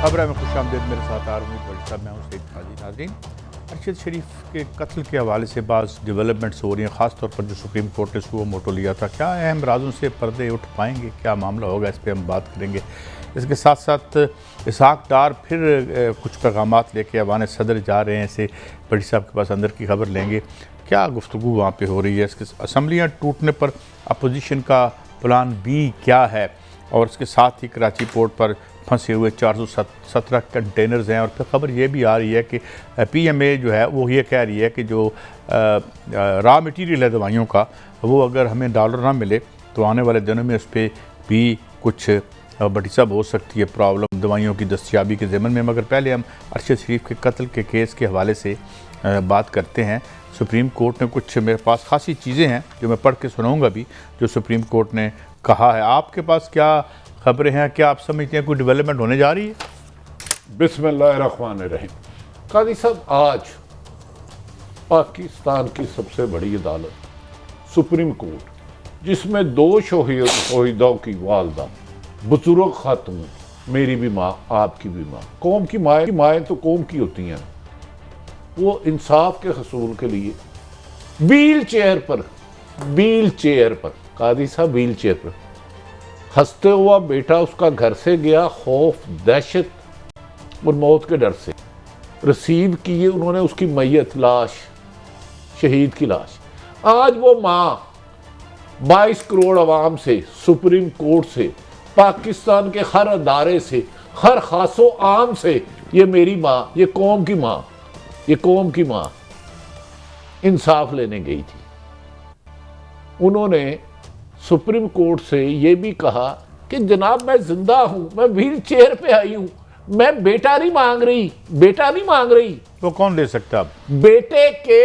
खबर है। मैं खुशामदीद, मेरे साथ आर्मी बड़ी साहब, मैं हूँ सईद काजी। नाज़रीन, अरशद शरीफ के कत्ल के हवाले से बाज़ डेवलपमेंट्स हो रही हैं, ख़ास तौर पर जो सुप्रीम कोर्ट ने सुओ मोटो लिया था। क्या अहम राजों से पर्दे उठ पाएंगे, क्या मामला होगा, इस पर हम बात करेंगे। इसके साथ साथ इसहाक डार फिर कुछ पैगामात लेके अवान सदर जा रहे हैं, ऐसे बड़ी साहब के पास अंदर की खबर लेंगे। क्या गुफ्तगू वहाँ पर हो रही है, इसके असम्बलियाँ टूटने पर अपोजिशन का प्लान बी क्या है, और इसके साथ ही कराची पोर्ट पर फंसे हुए 417 कंटेनर्स हैं। और फिर खबर ये भी आ रही है कि PMA जो है वो ये कह रही है कि जो रॉ मटेरियल है दवाइयों का, वो अगर हमें डॉलर ना मिले तो आने वाले दिनों में उस पर भी कुछ बड़ी सब हो सकती है प्रॉब्लम दवाइयों की दस्तयाबी के ज़मन में। मगर पहले हम अरशद शरीफ के कत्ल के केस के हवाले से बात करते हैं। सुप्रीम कोर्ट ने कुछ, मेरे पास खासी चीज़ें हैं जो मैं पढ़ के सुनाऊँगा भी, जो सुप्रीम कोर्ट ने कहा है। आपके पास क्या खबरें हैं, क्या आप समझते हैं कोई डेवलपमेंट होने जा रही है? बिस्मिल्लाहिर्रहमानिर्रहीम। काजी साहब, आज पाकिस्तान की सबसे बड़ी अदालत सुप्रीम कोर्ट, जिसमें 2 शहीदों की वालदा, बुजुर्ग खातून, मेरी भी माँ, आपकी भी माँ, कौम की माएँ तो कौम की होती हैं, वो इंसाफ के हसूल के लिए व्हील चेयर पर काजी साहब व्हील चेयर पर हंसते हुआ बेटा उसका घर से गया, खौफ, दहशत और मौत के डर से रिसीव किए उन्होंने उसकी मैयत, लाश, शहीद की लाश। आज वो माँ 22 करोड़ अवाम से, सुप्रीम कोर्ट से, पाकिस्तान के हर अदारे से, हर खासो आम से, ये मेरी माँ, ये कौम की माँ, ये कौम की माँ इंसाफ लेने गई थी। उन्होंने सुप्रीम कोर्ट से ये भी कहा कि जनाब मैं जिंदा हूं, मैं व्हील चेयर पे आई हूं, मैं बेटा नहीं मांग रही। वो कौन ले सकता अब? बेटे के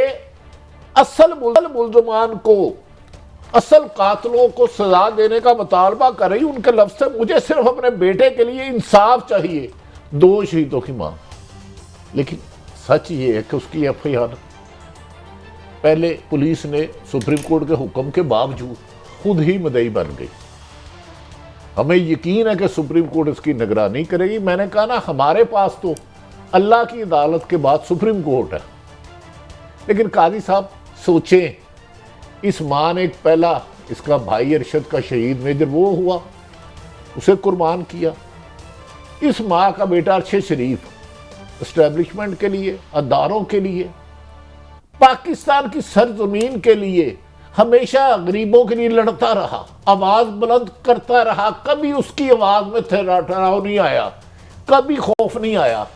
असल मुल्जमान को, असल कातलों को सजा देने का मुतालबा कर रही। उनके लफ्ज से, मुझे सिर्फ अपने बेटे के लिए इंसाफ चाहिए। 2 शहीदों की मां। लेकिन सच ये है कि उसकी FIR पहले पुलिस ने सुप्रीम कोर्ट के हुक्म के बावजूद खुद ही मुद्दई बन गई। हमें यकीन है कि सुप्रीम कोर्ट इसकी निगरानी करेगी। मैंने कहा ना, हमारे पास तो अल्लाह की अदालत के बाद सुप्रीम कोर्ट है। लेकिन काजी साहब सोचें, इस मां ने, पहला इसका भाई अरशद का शहीद मेजर वो हुआ, उसे कुर्बान किया। इस मां का बेटा अरशद शरीफ एस्टेब्लिशमेंट के लिए, अदारों के लिए, पाकिस्तान की सरजमीन के लिए हमेशा गरीबों के लिए लड़ता रहा, आवाज बुलंद करता रहा। कभी उसकी आवाज में ठहराव नहीं आया, कभी खौफ नहीं आया।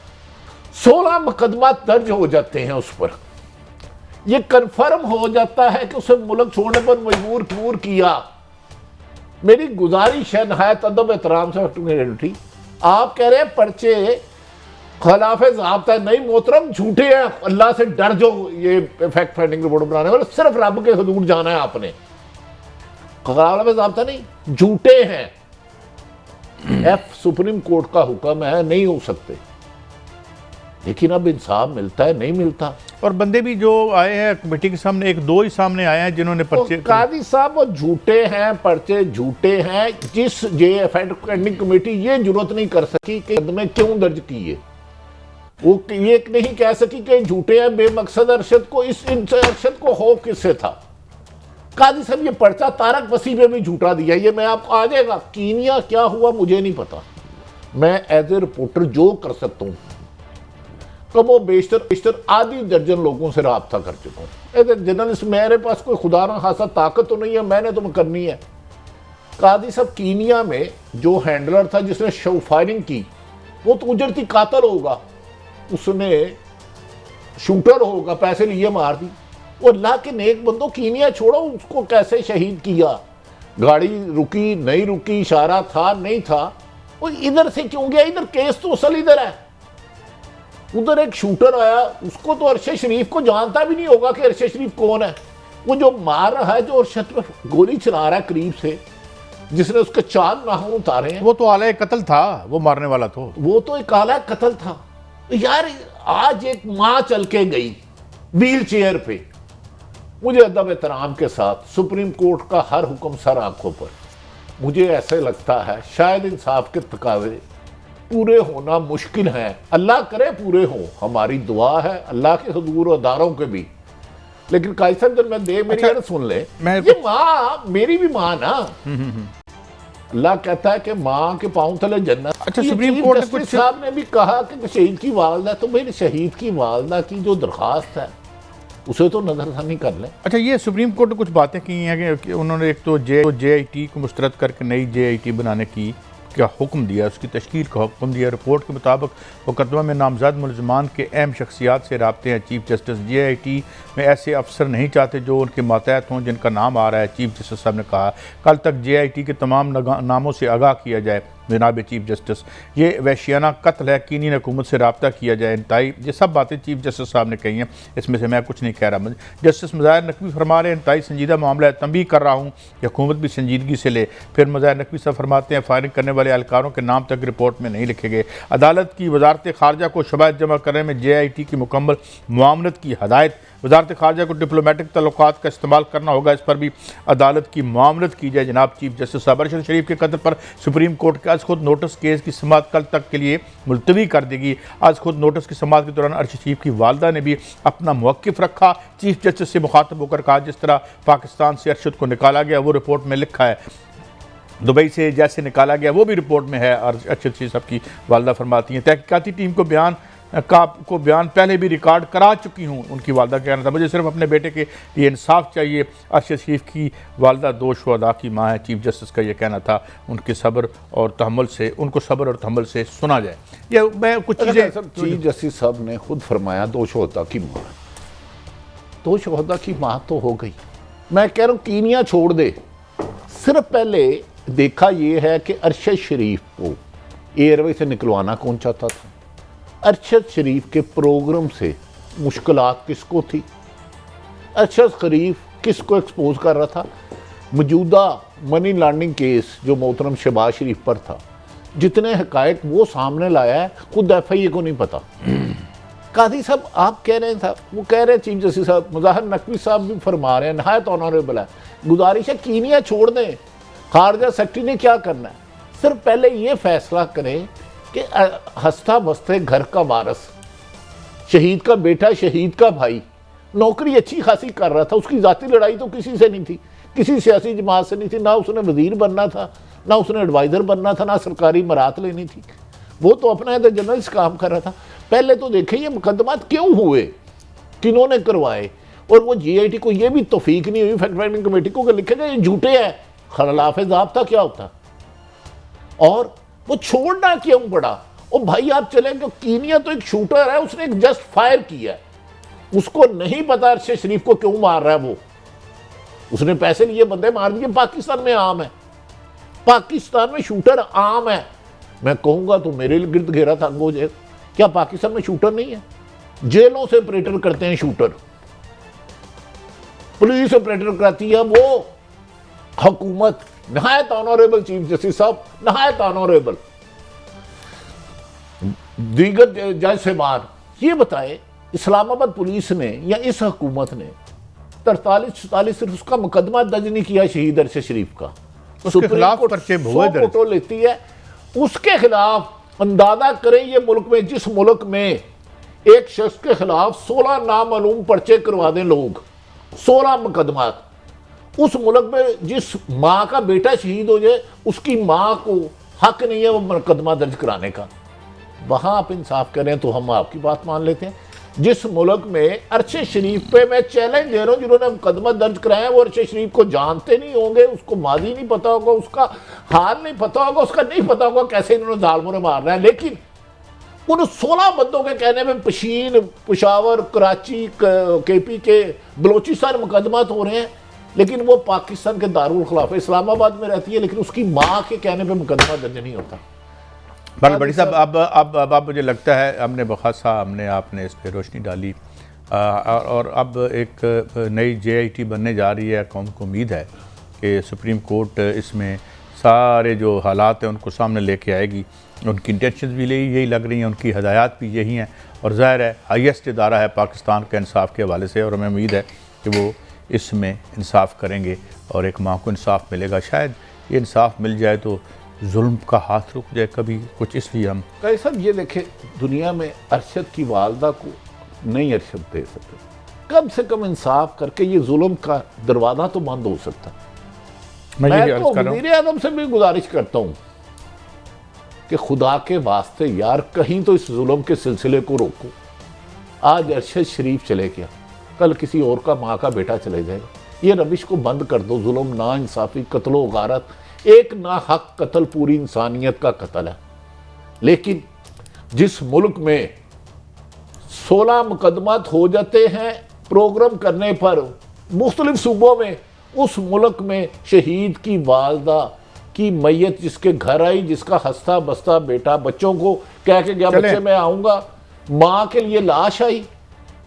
16 मुकदमा दर्ज हो जाते हैं उस पर। यह कन्फर्म हो जाता है कि उसे मुल्क छोड़ने पर मजबूर किया। मेरी गुजारिश है नहायत अदब एहतराम से, आप कह रहे हैं पर्चे खिलाफे ज़ाब्ता नहीं मोहतरम, झूठे हैं। अल्लाह से डर जो ये फैक्ट फाइंडिंग रिपोर्ट बनाने वाले, सिर्फ रब के हदूद जाना है आपने। खिलाफे ज़ाब्ता नहीं, झूठे हैं। सुप्रीम कोर्ट का हुक्म है, नहीं हो सकते। लेकिन अब इंसाफ मिलता है, नहीं मिलता। और बंदे भी जो आए हैं कमेटी के सामने, 1-2 ही सामने आए हैं जिन्होंने पर्चे। कादी साहब वो झूठे हैं, पर्चे झूठे हैं। जिस फैक्ट फाइंडिंग कमेटी ये जुर्रत नहीं कर सकी कि मुकदमे क्यों दर्ज किए, वो ये नहीं कह सकी कि झूठे हैं बेमकसद। अरशद को खौफ किससे था? काजी साहब ये पर्चा तारक वसी पे भी झूठा दिया। ये मैं आपको आ जाएगा। कीनिया क्या हुआ मुझे नहीं पता। मैं एज ए रिपोर्टर जो कर सकता हूँ, कमो बेशतर आधी दर्जन लोगों से राब्ता कर चुका हूँ एज ए जर्नलिस्ट। मेरे पास कोई खुदा ना खासा ताकत तो नहीं है, मैंने तो करनी है। काजी साहब कीनिया में जो हैंडलर था जिसने शो फायरिंग की, वो तो उजरती कातल होगा, उसने शूटर होगा, पैसे लिए मार दी। वो अल्लाह के नेक बंदो, कीनिया छोड़ो, उसको कैसे शहीद किया? गाड़ी रुकी नहीं रुकी, इशारा था नहीं था, वो इधर से क्यों गया? इधर केस तो असल इधर है। उधर एक शूटर आया, उसको तो अरशद शरीफ को जानता भी नहीं होगा कि अरशद शरीफ कौन है। वो जो मार रहा है, जो अरशद पे गोली चला रहा है करीब से, जिसने उसके 4 नाखून उतारे हैं, वो तो आला कत्ल था। वो मारने वाला तो, वो तो एक आला कत्ल था यार। आज एक मां चल के गई व्हील चेयर पे। मुझे अदब एहतराम के साथ, सुप्रीम कोर्ट का हर हुक्म सर आंखों पर, मुझे ऐसे लगता है शायद इंसाफ के तकाजे पूरे होना मुश्किल है। अल्लाह करे पूरे हो, हमारी दुआ है अल्लाह के हुजूर और दारों के भी। लेकिन कायसर जब मैं दे मेरी अच्छा, सुन ले, मैं ये माँ मेरी भी माँ ना। अल्लाह कहता है कि माँ के पांव तले जन्नत। अच्छा, ये सुप्रीम चीफ कोर्ट ने जस्टिस कुछ साहब ने भी कहा कि शहीद की वालदा, तो भाई शहीद की वालदा की जो दरख्वास्त है उसे तो नजरसानी कर लें। अच्छा, ये सुप्रीम कोर्ट ने कुछ बातें की हैं कि उन्होंने एक तो JIT को मुस्तरद करके नई JIT बनाने की क्या हुक्म दिया, उसकी तश्कील का हुक्म दिया। रिपोर्ट के मुताबिक मुकदमा में नामजद मुलजमान के अहम शख्सियात से राब्ते हैं। चीफ जस्टिस JIT में ऐसे अफसर नहीं चाहते जो उनके मातहत हों जिनका नाम आ रहा है। चीफ जस्टिस साहब ने कहा कल तक JIT के तमाम नामों से आगाह किया जाए। जनाब चीफ जस्टिस, ये वहशियाना कत्ल है, कीनी हुकूमत से रब्ता किया जाए। इंतहाई ये सब बातें चीफ जस्टिस साहब ने कही हैं, इसमें से मैं कुछ नहीं कह रहा। जस्टिस मज़ाहिर नकवी फरमा रहे हैं इंतहाई संजीदा मामला है, तंबीह कर रहा हूँ कि हुकूमत भी संजीदगी से ले। फिर मज़ाहिर नकवी साहब फरमाते हैं फायरिंग करने वाले एहलकारों के नाम तक रिपोर्ट में नहीं लिखे गए। अदालत की वजारत खारजा को शवाहिद जमा करने में JIT की मुकम्मल मुआवनत की हदायत। वजारत खारजा को डिप्लोमेटिक तल्लुकात का इस्तेमाल करना होगा, इस पर भी अदालत की मुआवनत की जाए। जनाब चीफ जस्टिस साहब, अरशद शरीफ के कत्ल पर सुप्रीम कोर्ट के आज खुद नोटिस केस की समाअत कल तक के लिए मुलतवी कर देगी। आज खुद नोटिस की समाअत के दौरान अरशद शरीफ की वालदा ने भी अपना मौक़िफ़ रखा। चीफ जस्टिस से मुखातब होकर कहा जिस तरह पाकिस्तान से अरशद को निकाला गया वो रिपोर्ट में लिखा है, दुबई से जैसे निकाला गया वो भी रिपोर्ट में है। और अरशद शरीफ साहब की वालदा फरमाती हैं तहकीकाती टीम को बयान पहले भी रिकॉर्ड करा चुकी हूँ। उनकी वालदा का कहना था मुझे सिर्फ अपने बेटे के लिए इंसाफ चाहिए। अरशद शरीफ की वालदा 2 शुहदा की माँ है। चीफ जस्टिस का ये कहना था उनको सब्र और तहम्मुल से सुना जाए। ये मैं कुछ चीज़ें चीफ जस्टिस साहब ने खुद फरमाया 2 शुहदा की माँ, 2 शुहदा की माँ तो हो गई। मैं कह रहा हूँ कीनिया छोड़ दे, सिर्फ पहले देखा ये है कि अरशद शरीफ को एयरवे से निकलवाना कौन चाहता था। अरशद शरीफ के प्रोग्राम से मुश्किलात किसको थी, अरशद शरीफ किसको एक्सपोज कर रहा था। मौजूदा मनी लॉन्ड्रिंग केस जो मोहतरम शहबाज शरीफ पर था, जितने हकायक वो सामने लाया है खुद FIA को नहीं पता। कादी साहब आप कह रहे हैं साहब, वो कह रहे हैं चीफ जस्टिस साहब, मुज़ाहिर नकवी साहब भी फरमा रहे हैं नहायत ऑनरेबल है, गुजारिश है कीनिया छोड़ दें, खारजा सेक्रेटरी ने क्या करना है। सिर्फ पहले ये फैसला करें कि हंसता बसते घर का वारस, शहीद का बेटा, शहीद का भाई नौकरी अच्छी खासी कर रहा था, उसकी जाती लड़ाई तो किसी से नहीं थी, किसी सियासी जमात से नहीं थी, ना उसने वजीर बनना था, ना उसने एडवाइज़र बनना था, ना सरकारी मरात लेनी थी, वो तो अपना जर्नलिस्ट काम कर रहा था। पहले तो देखें ये मुकदमात क्यों हुए, किन्होंने करवाए, और वो JIT को ये भी तौफीक नहीं हुई फैक्ट फाइंडिंग कमेटी को कि लिखेगा ये झूठे हैं, खिलाफ ज़ाब्ता क्या होता, और वो छोड़ना क्यों पड़ा। और भाई आप चले कि कीनिया तो एक शूटर है, उसने एक जस्ट फायर किया है, उसको नहीं पता अरशद शरीफ को क्यों मार रहा है। वो उसने पैसे लिए बंदे मार दिए। पाकिस्तान में आम है, पाकिस्तान में शूटर आम है। मैं कहूंगा तो मेरे गिर्द घेरा तंग हो जाए। क्या पाकिस्तान में शूटर नहीं है? जेलों से ऑपरेटर करते हैं शूटर, पुलिस ऑपरेटर कराती है वो हुकूमत। नहायत ऑनरेबल चीफ जस्टिस साहब, नहायत ऑनरेबल दीगर जज साहबान, ये बताए इस्लामाबाद पुलिस ने या इस हुकूमत ने 43-44 सिर्फ उसका मुकदमा दर्ज नहीं किया शहीद अरशद शरीफ का, उसके खिलाफ पर्चे हुए दर्ज फोटो लेती है उसके खिलाफ। अंदाजा करें ये मुल्क में, जिस मुल्क में एक शख्स के खिलाफ 16 नामालूम पर्चे करवा दें लोग, 16 मुकदमात, उस मुल्क में जिस माँ का बेटा शहीद हो जाए उसकी माँ को हक नहीं है वो मुकदमा दर्ज कराने का। वहाँ आप इंसाफ करें तो हम आपकी बात मान लेते हैं। जिस मुल्क में अरशद शरीफ पे मैं चैलेंज दे रहा हूँ, जिन्होंने मुकदमा दर्ज कराया वो अरशद शरीफ को जानते नहीं होंगे, उसको माजी नहीं पता होगा, उसका हाल नहीं पता होगा, उसका नहीं पता होगा कैसे इन्होंने जालिमों ने मारना है। लेकिन उन 16 बंदों के कहने में पशीन, पेशावर, कराची, KP के बलोचिस्तान मुकदमात हो रहे हैं, लेकिन वो पाकिस्तान के दारुल खिलाफ इस्लामाबाद में रहती है, लेकिन उसकी माँ के कहने पे मुकदमा दर्ज नहीं होता। बड़ी साहब, अब मुझे लगता है हमने आपने इस पर रोशनी डाली, और अब एक नई JIT बनने जा रही है। कौम को उम्मीद है कि सुप्रीम कोर्ट इसमें सारे जो हालात हैं उनको सामने लेके आएगी। उनकी इंटेंशन भी यही लग रही हैं, उनकी हदायत भी यही हैं, और ज़ाहिर है हाईएस्ट इदारा है पाकिस्तान के इंसाफ के हवाले से, और हमें उम्मीद है कि वो इसमें इंसाफ करेंगे और एक माँ को इंसाफ मिलेगा। शायद ये इंसाफ मिल जाए तो जुल्म का हाथ रुक जाए कभी कुछ, इसलिए हम कई साहब ये देखे, दुनिया में अरशद की वालदा को नहीं अरशद दे सकते, कम से कम इंसाफ करके ये जुल्म का दरवाजा तो बंद हो सकता। मैं मैं यही तो अर्ज कर रहा हूँ। वज़ीर आज़म से भी गुजारिश करता हूँ कि खुदा के वास्ते यार कहीं तो इस जुल्म के सिलसिले को रोको। आज अरशद शरीफ चले गया, कल किसी और का माँ का बेटा चले जाएगा। ये रविश को बंद कर दो। जुल्म, ना इंसाफी, कत्लो गारत, एक ना हक कत्ल पूरी इंसानियत का कत्ल है। लेकिन जिस मुल्क में 16 मुकदमात हो जाते हैं प्रोग्राम करने पर मुख्तलिफ सूबों में, उस मुल्क में शहीद की वालदा की मैयत जिसके घर आई, जिसका हंसता बसता बेटा बच्चों को कह के गया बच्चे मैं आऊँगा, माँ के लिए लाश आई,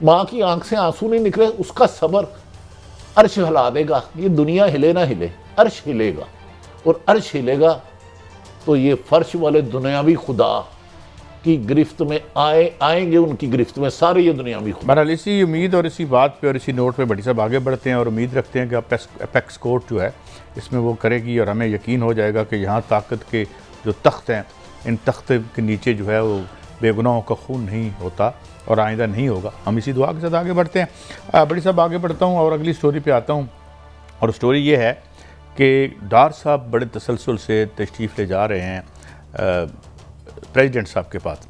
माँ की आंख से आंसू नहीं निकले, उसका सब्र अर्श हिला देगा। ये दुनिया हिले ना हिले, अर्श हिलेगा, और अर्श हिलेगा तो ये फर्श वाले दुनियावी खुदा की गिरफ्त में आएंगे, उनकी गिरफ्त में सारे ये दुनियावी खुदा। बहरहाल इसी उम्मीद और इसी बात पे और इसी नोट पे बड़ी साहब आगे बढ़ते हैं और उम्मीद रखते हैं कि अपेक्स कोर्ट जो है इसमें वो करेगी और हमें यकीन हो जाएगा कि यहाँ ताकत के जो तख्त हैं, इन तख्त के नीचे जो है वो बेगुनाहों का खून नहीं होता और आइंदा नहीं होगा। हम इसी दुआ के साथ आगे बढ़ते हैं। बड़ी साहब आगे बढ़ता हूँ और अगली स्टोरी पे आता हूँ, और स्टोरी ये है कि डार साहब बड़े तसलसल से तशरीफ़ ले जा रहे हैं प्रेसिडेंट साहब के पास।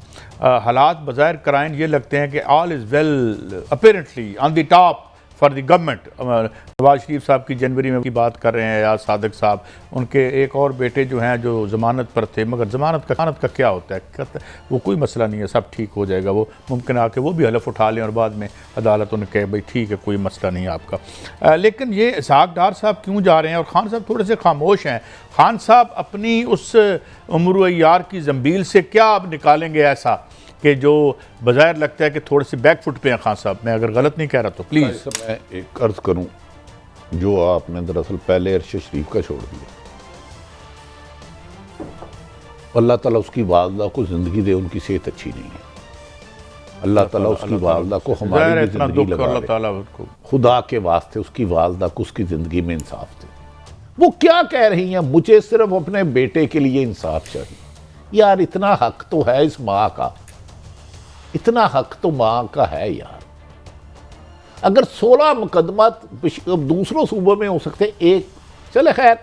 हालात बज़ाहिर कराइन ये लगते हैं कि all is well apparently on the top for the government. Nawaz Sharif साहब की जनवरी में की बात कर रहे हैं, या सादिक साहब, उनके एक और बेटे जो हैं जो ज़मानत पर थे, मगर ज़मानत का क्या होता है, वो कोई मसला नहीं है, सब ठीक हो जाएगा। वो मुमकिन आके वो भी हलफ उठा लें और बाद में अदालत उन्हें कहे भाई ठीक है कोई मसला नहीं है आपका। लेकिन ये इसहाक डार साहब क्यों जा रहे हैं, और खान साहब थोड़े से खामोश हैं। खान साहब अपनी उस उम्र यार की जंबील से क्या अब निकालेंगे ऐसा कि जो बज़ाहिर लगता है कि थोड़े से बैक फुट पे हैं खान साहब। मैं अगर गलत नहीं कह रहा तो प्लीज़। मैं एक अर्ज करूं, जो आपने दरअसल पहले अरशद शरीफ का छोड़ दिया, अल्लाह ताला उसकी वालदा को ज़िंदगी दे, उनकी सेहत अच्छी नहीं है। अल्लाह ताला उसकी वालदा को हमारी ज़िंदगी लगा दे, खुदा के वास्ते उसकी वालदा को उसकी ज़िंदगी में इंसाफ दे। वो क्या कह रही हैं, मुझे सिर्फ अपने बेटे के लिए इंसाफ चाहिए। यार इतना हक तो है इस माँ का, इतना हक तो माँ का है यार। अगर 16 मुकदमा दूसरों सूबों में हो सकते, एक चले खैर,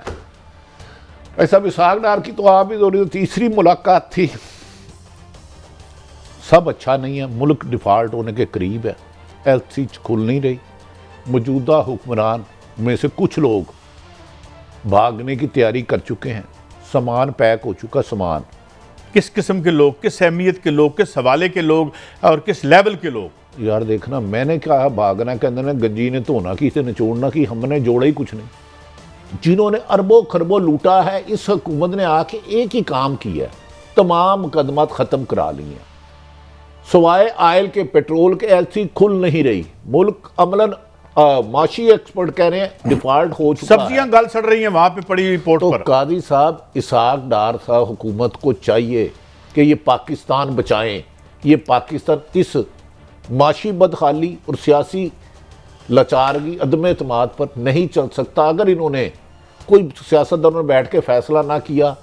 ऐसा इसहाक डार की तो आप ही दो तीसरी मुलाकात थी। सब अच्छा नहीं है, मुल्क डिफ़ॉल्ट होने के करीब है, एलसी खुल नहीं रही। मौजूदा हुक्मरान में से कुछ लोग भागने की तैयारी कर चुके हैं, सामान पैक हो चुका। सामान किस किस्म के लोग, किस अहमियत के लोग, किस हवाले के लोग और किस लेवल के लोग। यार देखना, मैंने कहा भागना के अंदर गंजी ने धोना की से निचोड़ना की, हमने जोड़ा ही कुछ नहीं। जिन्होंने अरबों खरबों लूटा है, इस हुकूमत ने आके एक ही काम किया है, तमाम मुकदमात ख़त्म करा लिए हैं। सवाए आयल के, पेट्रोल के, एलसी खुल नहीं रही। मुल्क अमलन माशी एक्सपर्ट कह रहे हैं डिफॉल्ट हो चुका, सब्जियां गल सड़ रही हैं वहां पे पड़ी हुई पोर्ट पर। कादी साहब इसहाक डार साहब हुकूमत को चाहिए कि ये पाकिस्तान बचाएं। ये पाकिस्तान इस माशी बदहाली और सियासी लाचारगी, अदम एतमाद पर नहीं चल सकता। अगर इन्होंने कोई सियासतदानों ने बैठ के फैसला ना किया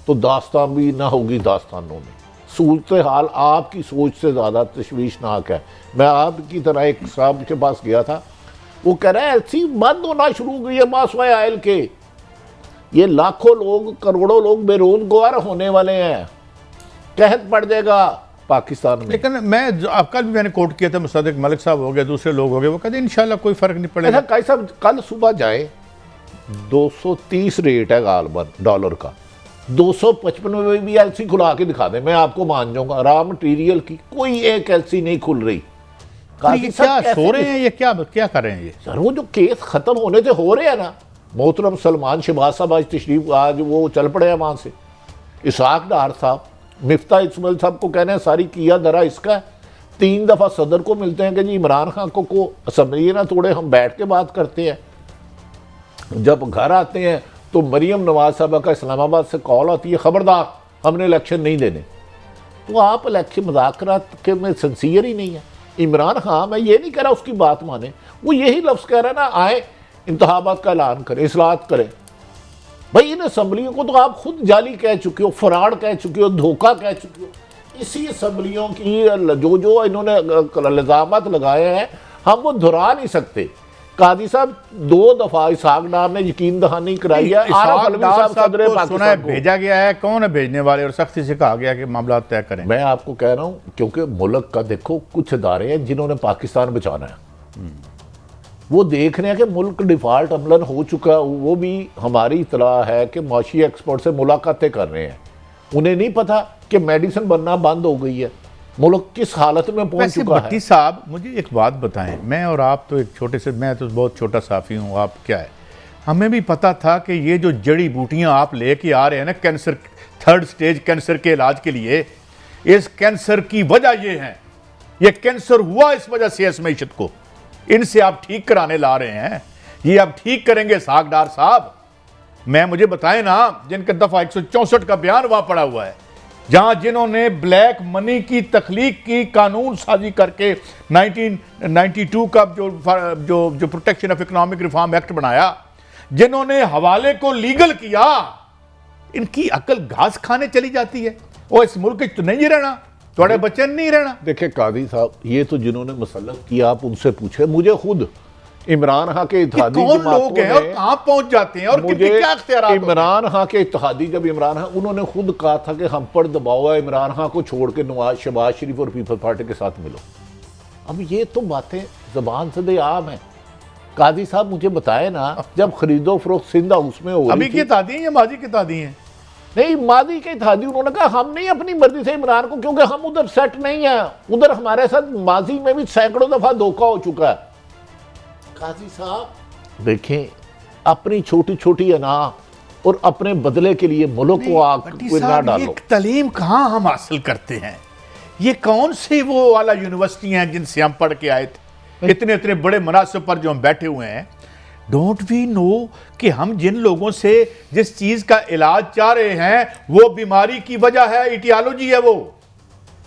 तो दास्तान भी ना होगी दास्तानों में। सूरत हाल आपकी सोच से ज़्यादा तशवीशनाक है। मैं आपकी तरह एक साहब के पास गया था, वो कह रहा है ऐसी बंद होना शुरू हो गई है मासवाए आयल के, ये लाखों लोग, करोड़ों लोग बेरोजगार होने वाले हैं, कहत पड़ जाएगा पाकिस्तान में। लेकिन मैं कल भी मैंने कोट किया था, मुसद्दिक मलिक साहब हो गए, दूसरे लोग हो गए, वो कहते इंशाल्लाह कोई फर्क नहीं पड़ेगा। ऐसा कैसा, कल सुबह जाए 230 रेट है गालबन डॉलर का, 255 में भी एलसी खुला के दिखा दे, मैं आपको मान जाऊंगा। रॉ मटीरियल की कोई एक एलसी नहीं खुल रही। क्या सो रहे हैं ये, क्या कर रहे हैं ये? सर वो जो केस खत्म होने से हो रहे हैं ना, मोहतरम सलमान शहबाज साहब आज तशरीफ, आज वो चल पड़े हैं वहाँ से। इसहाक डार साहब मिफ्ता इस्माइल साहब को कहने हैं सारी किया दरा इसका। 3 दफ़ा सदर को मिलते हैं कि जी इमरान खान को असम्बली ना तोड़े, हम बैठ के बात करते हैं। जब घर आते हैं तो मरीम नवाज साहबा का इस्लामाबाद से कॉल आती है, ख़बरदार हमने इलेक्शन नहीं देने। तो आप इलेक्शन मुज़ाकरात के में सिंसियर ही नहीं है। इमरान खान, मैं ये नहीं कह रहा उसकी बात माने, वो यही लफ्ज़ कह रहा है ना, आए इंतखाबात का ऐलान करें, इस्लाहत करें। भाई इन असम्बलियों को तो आप खुद जाली कह चुके हो, फ्रॉड कह चुके हो, धोखा कह चुके हो। इसी असम्बलियों की जो इन्होंने इल्जामात लगाए हैं हम वो दोहरा नहीं सकते। कादी साहब 2 दफा इसहाक डार ने यकीन दहानी कराई है। आरिफ अलवी साहब सदर पाकिस्तान को भेजा गया है, कौन है भेजने वाले, और सख्ती से कहा गया कि मामला तय करें। मैं आपको कह रहा हूं क्योंकि मुल्क का देखो कुछ इदारे हैं जिन्होंने पाकिस्तान बचाना है, वो देख रहे हैं कि मुल्क डिफॉल्ट अमलन हो चुका है। वो भी हमारी इतला है कि माशी एक्सपर्ट से मुलाकातें कर रहे हैं। उन्हें नहीं पता कि मेडिसिन बनना बंद हो गई है, मुल्क किस हालत में पहुंच चुका है। भट्टी साहब मुझे एक बात बताएं, मैं और आप तो एक छोटे से, मैं तो बहुत छोटा साफी हूँ, आप क्या है, हमें भी पता था कि ये जो जड़ी बूटियां आप लेके आ रहे हैं ना कैंसर, 3rd स्टेज कैंसर के इलाज के लिए, इस कैंसर की वजह ये है, ये कैंसर हुआ इस वजह से इस मईशत को, इनसे आप ठीक कराने ला रहे हैं। ये आप ठीक करेंगे इसहाक डार साहब? मुझे बताएं ना, जिनका दफा 164 का बयान वहां पड़ा हुआ है, जहां जिन्होंने ब्लैक मनी की तख्लीक की, कानून साजी करके 1992 का जो protection of economic reform act बनाया, जिन्होंने हवाले को लीगल किया, इनकी अकल घास खाने चली जाती है। वो इस मुल्क तो नहीं रहना, थोड़े बच्चे नहीं रहना। देखिए कादी साहब, ये तो जिन्होंने मुसल्लत किया आप उनसे पूछे। मुझे खुद इमरान खां के इत्तेहादी कौन लोग हैं और कहां पहुंच जाते हैं और कितने क्या इख्तियारात होते हैं? इमरान खां के इत्तेहादी जब इमरान खां, उन्होंने खुद कहा था कि हम पर दबाव है, इमरान खां को छोड़ के शहबाज शरीफ और पीपल्स पार्टी के साथ मिलो। अब ये तो बातें जबान से दे आम है। कादी साहब मुझे बताए ना, जब खरीदो फरोख्त सिंध हाउस में हो अभी की इत्तेहादी हैं या माजी की इत्तेहादी हैं? नहीं, मादी के इत्तेहादी। उन्होंने कहा हम नहीं अपनी मर्जी से इमरान को, क्योंकि हम उधर सेट नहीं है, उधर हमारे साथ माजी में भी सैकड़ों दफा धोखा हो चुका है। काजी साहब देखें, अपनी छोटी छोटी अना और अपने बदले के लिए मुल्क को आग ना डालो। तालीम कहाँ हम हासिल करते हैं? ये कौन से वो वाला यूनिवर्सिटी हैं जिनसे हम पढ़ के आए थे, इतने इतने बड़े मुनासिब पर जो हम बैठे हुए हैं? डोंट वी नो कि हम जिन लोगों से जिस चीज का इलाज चाह रहे हैं वो बीमारी की वजह है, इटियोलॉजी है, वो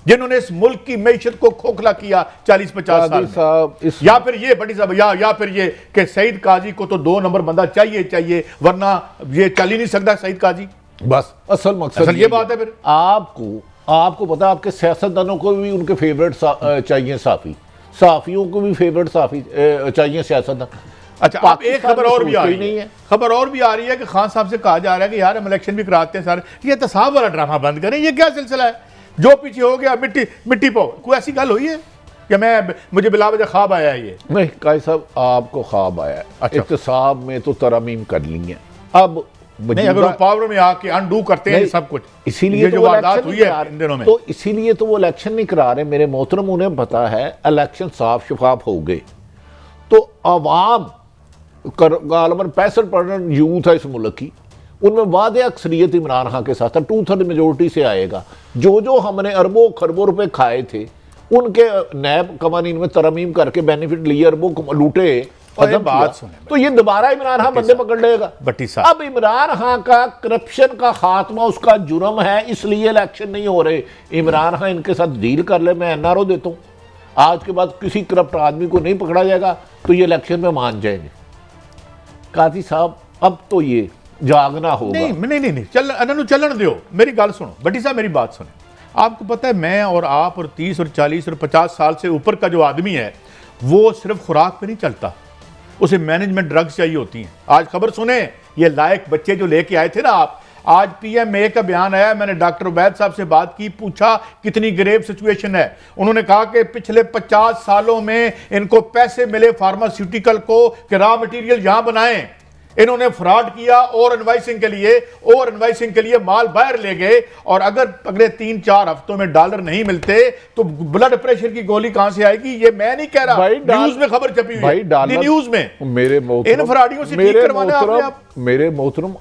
जिन्होंने इस मुल्क की मैशत को खोखला किया 40-50 साल में। या फिर ये बड़ी साहब, या फिर ये कि सईद काजी को तो 2 नंबर बंदा चाहिए, वरना ये चल ही नहीं सकता सईद काजी। बस असल मकसद ये बात है। फिर आपको पता, आपके सियासतदानों को भी उनके फेवरेट चाहिए साफी, साफियों को भी फेवरेट साफी चाहिए सियासतदान। अच्छा, अब एक खबर और भी आ रही है, कि खान साहब से कहा जा रहा है कि यार हम इलेक्शन भी कराते हैं सारे, ये तसाब वाला ड्रामा बंद करें। ये क्या सिलसिला है? जो पीछे हो गया मिट्टी पाओ। कोई ऐसी गल हुई है कि मुझे बिला वजह ख्वाब आया है? ये नहीं काजी साहब, आपको ख्वाब आया है। अच्छा, इत्तेसाब में तो तरमीम कर ली है। अब नहीं, अगर वो पावर में आके अनडू करते हैं सब कुछ, इसीलिए जो वारदात हुई है इन दिनों में, तो इसीलिए तो वो इलेक्शन नहीं करा रहे मेरे मोहतरम। उन्हें पता है इलेक्शन साफ शफाफ हो गए तो अवाम गालबन 65% यूथ है इस मुल्क की, उनमें वादे अक्सरियत इमरान खां के साथ है, 2/3 मेजोरिटी से आएगा। जो हमने अरबों खरबों रुपए खाए थे, उनके नैब कवानीन में तरमीम करके बेनिफिट लिए, अरबों लूटे, बात सुने, तो ये दोबारा इमरान खां बंदे पकड़ लेगा। अब इमरान खां का करप्शन का खात्मा उसका जुर्म है, इसलिए इलेक्शन नहीं हो रहे। इमरान खां इनके साथ डील कर ले, मैं एनआरओ देता हूँ, आज के बाद किसी करप्ट आदमी को नहीं पकड़ा जाएगा तो ये इलेक्शन में मान जाएंगे। काजी साहब अब तो ये जागना होगा। नहीं, चलन दो, मेरी गल सुनो भट्टी साहब, मेरी बात सुनो। आपको पता है मैं और आप और 30 और 40 और 50 साल से ऊपर का जो आदमी है वो सिर्फ खुराक पे नहीं चलता, उसे मैनेजमेंट ड्रग्स चाहिए होती हैं। आज खबर सुने, ये लायक बच्चे जो लेके आए थे ना आप, आज पीएमए का बयान आया, मैंने डॉक्टर उबैद साहब से बात की, पूछा कितनी ग्रेव सिचुएशन है। उन्होंने कहा कि पिछले 50 सालों में इनको पैसे मिले फार्मास्यूटिकल को कि रॉ मटेरियल यहां बनाएं, इन्होंने फ्रॉड किया और इनवाइसिंग के लिए माल बाहर ले गए, और अगर अगले 3-4 हफ्तों में डॉलर नहीं मिलते तो ब्लड प्रेशर की गोली कहां से आएगी? ये मैं नहीं कह रहा, न्यूज में खबर छपी हुई है, न्यूज में। मेरे मोहतरम, इन फ्रॉडियों से ठीक करवाना आपने। मेरे मोहतरम,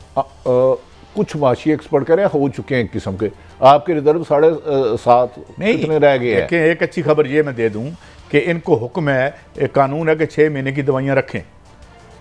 कुछ माशी एक्सपर्ट कह रहे हैं हो चुके हैं एक किस्म के, आपके रिजर्व 7.5 कितने रह गए हैं। एक अच्छी खबर ये मैं दे दूं कि इनको हुक्म है, एक कानून है कि 6 महीने की दवाइयां रखें।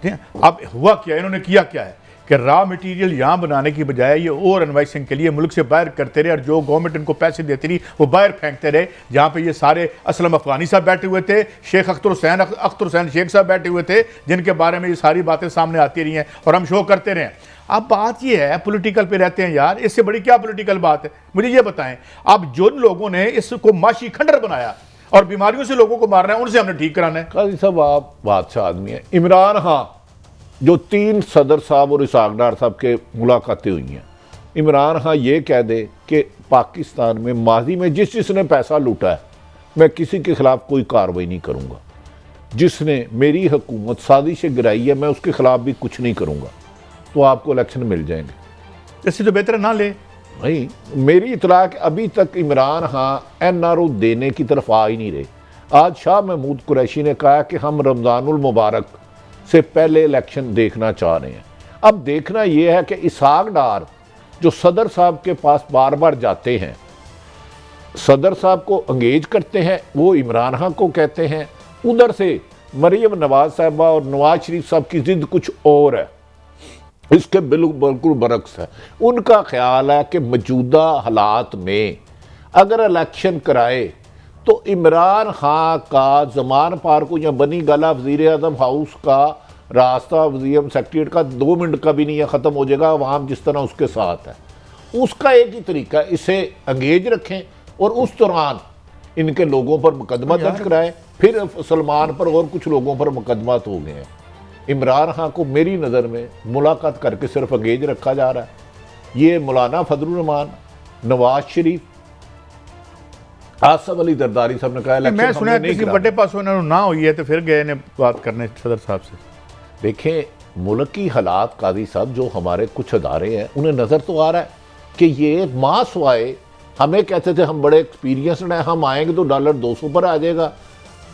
अब हुआ क्या, इन्होंने किया क्या है कि रॉ मटेरियल यहां बनाने की बजाय ये और इनवाइसिंग के लिए मुल्क से बाहर करते रहे, और जो गवर्नमेंट इनको पैसे देती रही वो बाहर फेंकते रहे। जहां पे ये सारे असलम अफगानी साहब बैठे हुए थे, शेख अख्तर हुसैन शेख साहब बैठे हुए थे, जिनके बारे में ये सारी बातें सामने आती रही हैं और हम शो करते रहे। अब बात ये है, पॉलिटिकल पे रहते हैं यार, इससे बड़ी क्या पॉलिटिकल बात है? मुझे ये बताएं, अब जिन लोगों ने इसको माशी खंडर बनाया और बीमारियों से लोगों को मारना है, उनसे हमने ठीक कराना है। काजी साहब, आप बादशाह आदमी हैं। इमरान खान, जो 3 सदर साहब और इसहाक डार साहब के मुलाकातें हुई हैं, इमरान खान ये कह दे कि पाकिस्तान में माजी में जिसने पैसा लूटा है, मैं किसी के खिलाफ कोई कार्रवाई नहीं करूंगा, जिसने मेरी हुकूमत साजिश गिराई है मैं उसके खिलाफ भी कुछ नहीं करूंगा, तो आपको इलेक्शन मिल जाएंगे। इससे तो बेहतर ना ले। नहीं, मेरी इतला कि अभी तक इमरान खान NRO देने की तरफ आ ही नहीं रहे। आज शाह महमूद कुरैशी ने कहा कि हम रमज़ानुल मुबारक से पहले इलेक्शन देखना चाह रहे हैं। अब देखना यह है कि इसहाक डार जो सदर साहब के पास बार बार जाते हैं, सदर साहब को एंगेज करते हैं, वो इमरान खान को कहते हैं, उधर से मरीम नवाज साहबा और नवाज शरीफ साहब की जिद कुछ और है, इसके बिल्कुल बरक्स है। उनका ख्याल है कि मौजूदा हालात में अगर इलेक्शन कराए तो इमरान खान का जमान पार्क या बनी गला वज़ीर आज़म हाउस का रास्ता वज़ीर सेक्रेटरीट का 2 मिनट का भी नहीं है, ख़त्म हो जाएगा। अवाम जिस तरह उसके साथ है, उसका एक ही तरीका, इसे एंगेज रखें और उस दौरान इनके लोगों पर मुकदमा दर्ज कराएं। फिर सलमान पर और कुछ लोगों पर मुकदमा हो गए हैं। इमरान खान को मेरी नज़र में मुलाकात करके सिर्फ एंगेज रखा जा रहा है। ये मौलाना फजलुर रहमान, नवाज शरीफ, आसफ अली जरदारी साहब ने कहा मैं सुना किसी बड़े पास उन्होंने ना हुई है तो फिर गए ने बात करने सदर साहब से। देखें, मुल्क की हालात काजी साहब, जो हमारे कुछ अदारे हैं उन्हें नज़र तो आ रहा है कि ये मास आए। हमें कहते थे हम बड़े एक्सपीरियंसड हैं, हम आएंगे तो डॉलर 200 पर आ जाएगा,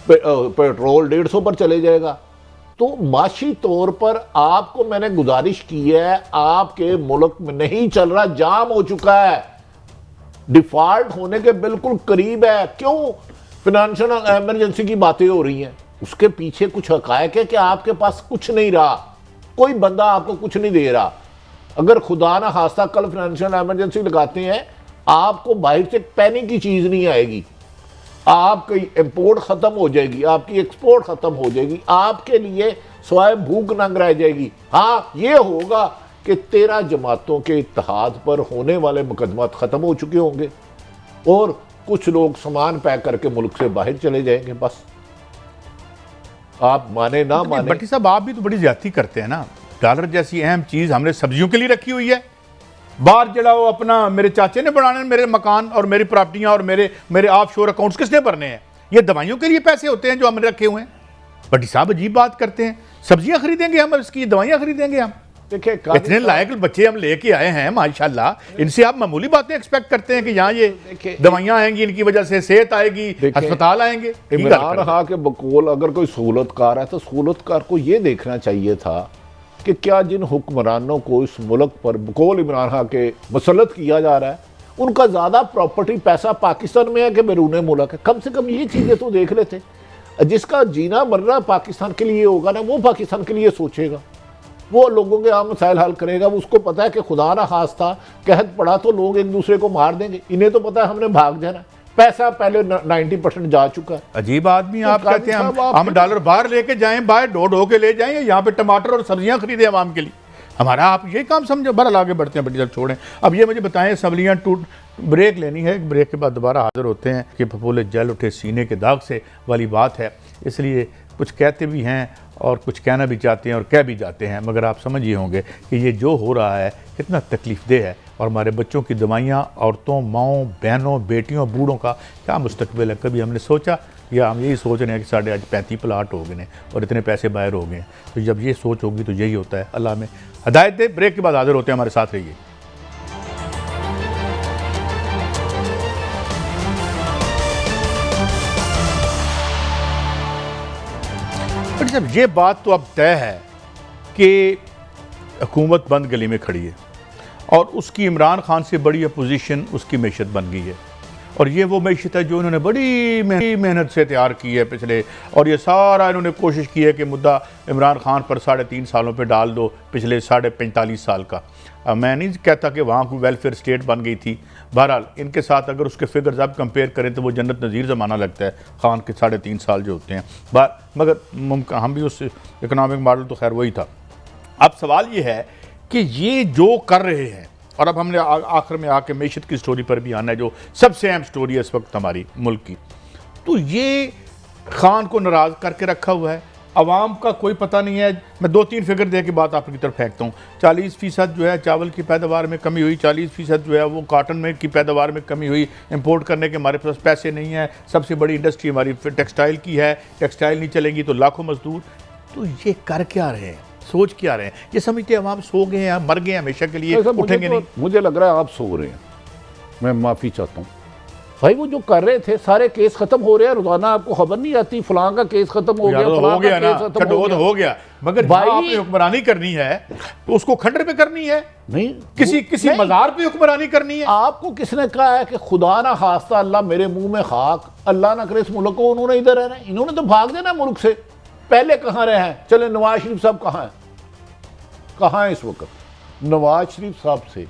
पेट्रोल 150 पर चले जाएगा। तो माशी तौर पर आपको मैंने गुजारिश की है, आपके मुल्क में नहीं चल रहा, जाम हो चुका है, डिफॉल्ट होने के बिल्कुल करीब है। क्यों फाइनेंशियल इमरजेंसी की बातें हो रही हैं? उसके पीछे कुछ हकायक है कि आपके पास कुछ नहीं रहा, कोई बंदा आपको कुछ नहीं दे रहा। अगर खुदा ना खास्ता कल फाइनेंशियल इमरजेंसी लगाते हैं, आपको बाहर से पैनी की चीज नहीं आएगी, आपकी इंपोर्ट खत्म हो जाएगी, आपकी एक्सपोर्ट खत्म हो जाएगी, आपके लिए स्वाय भूख नंग रह जाएगी। हाँ, ये होगा कि 13 जमातों के इत्तेहाद पर होने वाले मुकदमात खत्म हो चुके होंगे और कुछ लोग सामान पैक करके मुल्क से बाहर चले जाएंगे। बस आप माने ना माने। भट्टी साहब, आप भी तो बड़ी ज्यादती करते हैं ना। डॉलर जैसी अहम चीज हमने सब्जियों के लिए रखी हुई है, बाहर जलाओ अपना। मेरे चाचे ने बनाने मेरे मकान और मेरी प्रॉपर्टियां और मेरे ऑफशोर अकाउंट्स किसने भरने हैं? ये दवाइयों के लिए पैसे होते हैं जो हमने रखे हुए हैं। भट्टी साहब अजीब बात करते हैं, सब्जियां खरीदेंगे हम, इसकी दवाइयां खरीदेंगे हम। देखिए, इतने लायक बच्चे हम लेके आए हैं माशाल्लाह, इनसे आप मामूली बातें एक्सपेक्ट करते हैं कि यहाँ ये दवाइयां आएंगी, इनकी वजह से सेहत आएगी, अस्पताल आएंगे। इमरान खान के बकौल अगर कोई सहूलतकार है तो सहूलतकार को ये देखना चाहिए था कि क्या जिन हुक्मरानों को इस मुल्क पर बकौल इमरान खान के मुसल्लत किया जा रहा है, उनका ज़्यादा प्रॉपर्टी पैसा पाकिस्तान में है कि बैरून मुल्क है। कम से कम ये चीज़ें तो देख लेते। जिसका जीना मरना पाकिस्तान के लिए होगा ना, वो पाकिस्तान के लिए सोचेगा, वो लोगों के आम मसाइल हल करेगा। उसको पता है कि खुदा ना खास्ता कहत पड़ा तो लोग एक दूसरे को मार देंगे। इन्हें तो पता है हमने भाग जाना, पैसा पहले 90% जा चुका है। अजीब आदमी आप कहते हैं हम डॉलर बाहर लेके जाएं, बाहर ढो के ले जाएं, यहाँ पे टमाटर और सब्जियां खरीदें आवाम के लिए। हमारा आप ये काम समझो। बहरहाल आगे बढ़ते हैं, बड़ी छोड़ें। अब ये मुझे बताएं, असम्बलियाँ ब्रेक लेनी है, ब्रेक के बाद दोबारा हाजिर होते हैं कि फफोले जल उठे सीने के दाग से वाली बात है। इसलिए कुछ कहते भी हैं और कुछ कहना भी चाहते हैं और कह भी जाते हैं, मगर आप समझ ही होंगे कि ये जो हो रहा है कितना तकलीफ़देह है। और हमारे बच्चों की दवाइयाँ, औरतों, माओं, बहनों, बेटियों, बूढ़ों का क्या मुस्तकबिल है? कभी हमने सोचा, या हम यही सोच रहे हैं कि साढ़े आज 35 प्लाट हो गए और इतने पैसे बाहर हो गए। तो जब ये सोच होगी तो यही होता है। अल्लाह में हदायत दे। ब्रेक के बाद हाजिर होते हैं, हमारे साथ रहिए। साहब, ये बात तो अब तय है कि हुकूमत बंद गली में खड़ी है और उसकी इमरान खान से बड़ी अपोजिशन उसकी मैशत बन गई है। और ये वो मैशत है जो इन्होंने बड़ी मेहनत से तैयार की है पिछले, और ये सारा इन्होंने कोशिश की है कि मुद्दा इमरान खान पर 3.5 सालों पे डाल दो, पिछले 45 साल का। मैं नहीं कहता कि वहाँ कोई वेलफेयर स्टेट बन गई थी। बहरहाल इनके साथ अगर उसके फिगर्स आप कंपेयर करें तो वो जन्नत नज़ीर ज़माना लगता है खान के 3.5 साल जो होते हैं। मगर हम भी उस इकनॉमिक मॉडल तो खैर वही था। अब सवाल ये है कि ये जो कर रहे हैं, और अब हमने आखिर में आके मैशत की स्टोरी पर भी आना है जो सबसे अहम स्टोरी है इस वक्त हमारी मुल्क की, तो ये खान को नाराज़ करके रखा हुआ है। अवाम का कोई पता नहीं है। मैं 2-3 फिगर दे के बात आपकी तरफ फेंकता हूँ। 40% जो है चावल की पैदावार में कमी हुई, 40% जो है वो काटन में की पैदावार में कमी हुई। इंपोर्ट करने के हमारे पास पैसे नहीं हैं। सबसे बड़ी इंडस्ट्री हमारी टेक्सटाइल की है, टेक्सटाइल नहीं चलेगी तो लाखों मजदूर। तो ये कर क्या रहे हैं, सोच क्या रहे हैं? ये समझते हैं अवाम सो गए हैं, मर गए हैं हमेशा के लिए, उठेंगे नहीं। मुझे लग रहा है आप सो रहे हैं, मैं माफ़ी चाहता हूँ भाई। वो जो कर रहे थे सारे केस खत्म हो रहे हैं, रोजाना आपको खबर नहीं आती फलां का केस खत्म हो गया, हो गया ना, हो गया। मगर भाई आपने हुक्मरानी करनी है तो उसको खंडर पे करनी है, नहीं किसी मज़ार पे हुक्मरानी करनी है। आपको किसने कहा है कि खुदा ना खास्ता, अल्लाह मेरे मुंह में खाक, अल्लाह ना करे इस मुल्क को उन्होंने इधर रहना है। इन्होंने तो भाग देना मुल्क से। पहले कहाँ रहे हैं? चले नवाज शरीफ साहब कहाँ हैं? कहाँ है इस वक्त? नवाज शरीफ साहब से,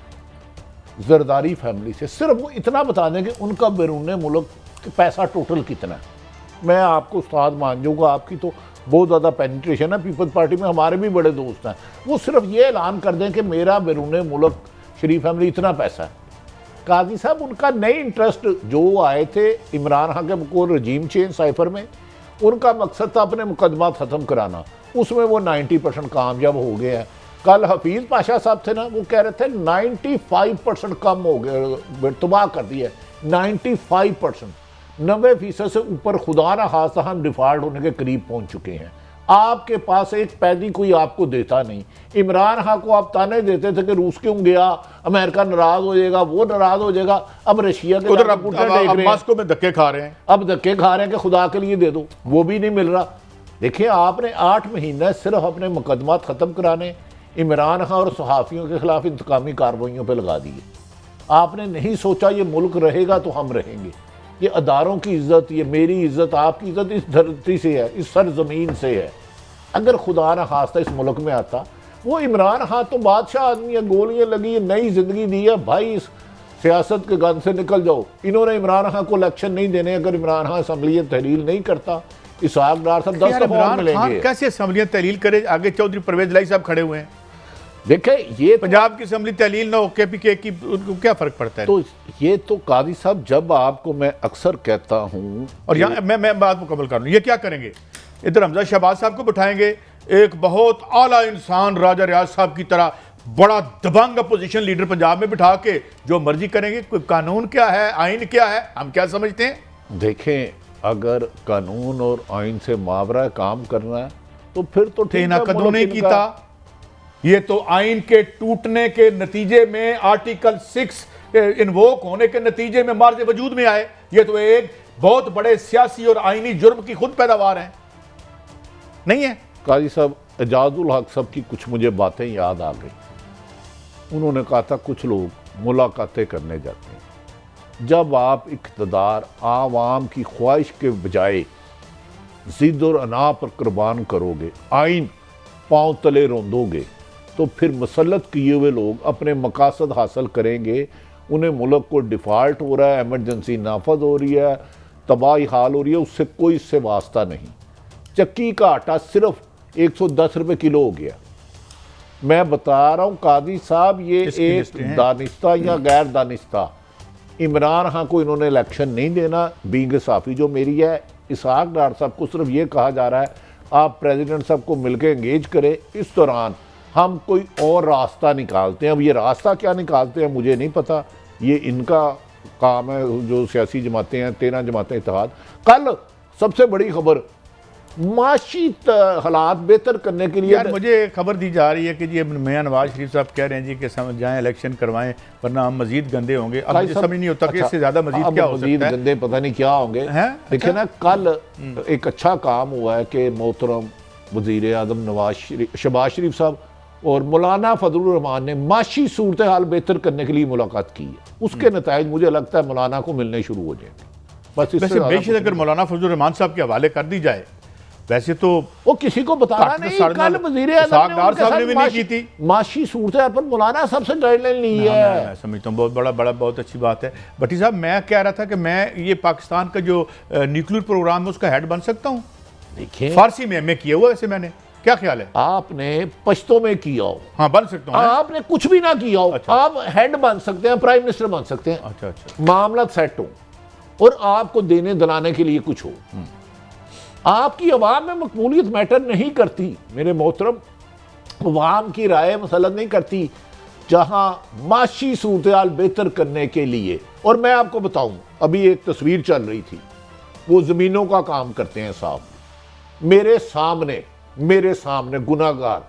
जरदारी फैमिली से सिर्फ वो इतना बता दें कि उनका बैरून मुल्क पैसा टोटल कितना है। मैं आपको उस्ताद मान जाऊँगा, आपकी तो बहुत ज़्यादा पेनिट्रेशन है पीपल्स पार्टी में, हमारे भी बड़े दोस्त हैं। वो सिर्फ ये ऐलान कर दें कि मेरा बैरून मुल्क शरीफ फैमिली इतना पैसा है। काजी साहब उनका नई इंटरेस्ट जो आए थे इमरान खान के को रजीम चेंज साइफर में, उनका मकसद था अपने मुकदमा ख़त्म कराना। उसमें वो 90% कामयाब हो गए हैं। कल हफीज़ पाशा साहब थे ना, वो कह रहे थे 95% कम हो गए, तबाह कर दिया 95%, 90% से ऊपर खुदा ना खास्ता हम डिफ़ॉल्ट होने के करीब पहुंच चुके हैं। आपके पास एक पैदी कोई आपको देता नहीं। इमरान खान को आप ताने देते थे कि रूस क्यों गया, अमेरिका नाराज हो जाएगा, वो नाराज हो जाएगा। अब रशिया के मॉस्को में धक्के खा रहे हैं, अब धक्के खा रहे हैं कि खुदा के लिए दे दो, वो भी नहीं मिल रहा। देखिए आपने 8 महीने सिर्फ अपने मुकदमा ख़त्म कराने, इमरान खान और सहाफ़ियों के खिलाफ इंतकामी कार्रवाइयों पर लगा दिए। आपने नहीं सोचा ये मुल्क रहेगा तो हम रहेंगे, ये अदारों की इज़्ज़त, ये मेरी इज़्ज़त, आपकी इज़्ज़त इस धरती से है, इस सरजमीन से है। अगर खुदा ना खास्ता इस मुल्क में आता, वो इमरान खान तो बादशाह आदमी है, गोलियाँ लगी, नई ज़िंदगी दी है भाई, इस सियासत के गन से निकल जाओ। इन्होंने इमरान खान को इलेक्शन नहीं देने। अगर इमरान खान असम्बली तहरील नहीं करता, इसहाक डार साहब 10 दफा मिलेंगे। कैसे असम्बलियाँ तहलील करे? आगे चौधरी परवेज लाई साहब खड़े हुए हैं। देखे ये पंजाब की असम्बली तहलील ना हो KPK की, उनको क्या फर्क पड़ता है? तो ये तो कादी साहब, जब आपको मैं अक्सर कहता हूं, और यहाँ मैं बात मुकम्मल कर लूँ, ये क्या करेंगे? इधर हमजा शहबाज साहब को बिठाएंगे, एक बहुत आला इंसान राजा रियाज साहब की तरह बड़ा दबंग अपोजिशन लीडर पंजाब में बिठा के जो मर्जी करेंगे। कोई कानून क्या है, आइन क्या है, हम क्या समझते हैं? देखें, अगर कानून और आइन से मावरा काम करना है तो फिर तो ठीक है, कानून नहीं कीता। ये तो आइन के टूटने के नतीजे में, आर्टिकल 6 इन्वोक होने के नतीजे में मार्ज वजूद में आए। ये तो एक बहुत बड़े सियासी और आइनी जुर्म की खुद पैदावार है, नहीं है? काजी साहब, एजाजुल हक साहब की कुछ मुझे बातें याद आ गई। उन्होंने कहा था कुछ लोग मुलाकातें करने जाते हैं। जब आप इक़्तिदार आवाम की ख्वाहिश के बजाय जिद और अना पर कुर्बान करोगे, आइन पाँव तले रोंदोगे, तो फिर मुसल्लत किए हुए लोग अपने मकासद हासिल करेंगे। उन्हें मुल्क को डिफ़ॉल्ट हो रहा है, एमरजेंसी नाफज हो रही है, तबाही हाल हो रही है, उससे कोई इससे वास्ता नहीं। चक्की का आटा सिर्फ 110 रुपये किलो हो गया। मैं बता रहा हूँ कादी साहब, ये एक दानिस्ता या गैर दानिस्ता, इमरान खान को इन्होंने इलेक्शन नहीं देना। बींग साफ़ी जो मेरी है, इसहाक डार साहब को सिर्फ ये कहा जा रहा है आप प्रेसिडेंट साहब को मिलकर एंगेज करें, इस दौरान हम कोई और रास्ता निकालते हैं। अब ये रास्ता क्या निकालते हैं मुझे नहीं पता, ये इनका काम है। जो सियासी जमातें हैं, 13 जमातें इत्तेहाद। कल सबसे बड़ी खबर, माशी हालात बेहतर करने के लिए यार मुझे खबर दी जा रही है कि जी मियां नवाज शरीफ साहब कह रहे हैं जी कि समझ जाएं, इलेक्शन करवाएं, वरना हम मजीद गंदे होंगे। अब मुझे समझ नहीं होता कि इससे ज़्यादा मजीद क्या हो सकता है। गंदे पता नहीं क्या होंगे। देखिए ना, कल एक अच्छा काम हुआ है कि मोहतरम वज़ीर आज़म शहबाज शरीफ साहब और मौलाना फजलुर रहमान ने माशी सूरत हाल बेहतर करने के लिए मुलाकात की है। उसके नताइज मुझे लगता है मौलाना को मिलने शुरू हो जाएंगे। बस इससे बेशक अगर मौलाना फजलुर रहमान साहब के हवाले कर दी जाए, वैसे तो वो किसी को बताना नहीं। कल वज़ीर आज़म ने भी नहीं की थी माशी सूरत पर मौलाना साहब से गाइडलाइन ली है। मैं समझता हूँ बहुत अच्छी बात है। भट्टी साहब, मैं कह रहा था कि मैं ये पाकिस्तान का जो न्यूक्लियर प्रोग्राम है उसका हेड बन सकता हूँ। देखिए, फारसी में MA किया हुआ वैसे मैंने, क्या ख्याल है? आपने पश्तो में किया हो, हाँ बन सकता हूँ। आपने कुछ भी ना किया हो, अच्छा। आप हेड बन सकते हैं, प्राइम मिनिस्टर बन सकते हैं। अच्छा अच्छा। मामला सेट हो और आपको देने दिलाने के लिए कुछ हो। आपकी आवाम में मकबूलियत मैटर नहीं करती मेरे मोहतरम, अवाम की राय मसलन नहीं करती। जहां माशी सूरत बेहतर करने के लिए, और मैं आपको बताऊं, अभी एक तस्वीर चल रही थी, वो जमीनों का काम करते हैं साहब, मेरे सामने गुनाहगार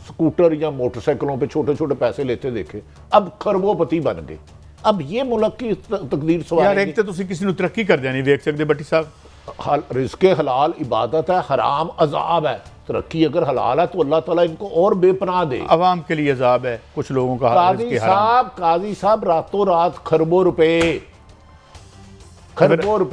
स्कूटर या मोटरसाइकिलों पे छोटे छोटे पैसे लेते देखे, अब खरबोपति बन गए। अब ये मुल्क की तकदीर सवाल यार एक तो तुसी किसी ने तरक्की कर देनी देख सकते भट्टी साहब। रिज़्क़े हलाल इबादत है, हराम अजाब है। तरक्की अगर हलाल है तो अल्लाह ताला इनको और बेपनाह दे। अवाम के लिए अजाब है, कुछ लोगों का काजी साहब रातों रात खरबों रुपए पार्टनर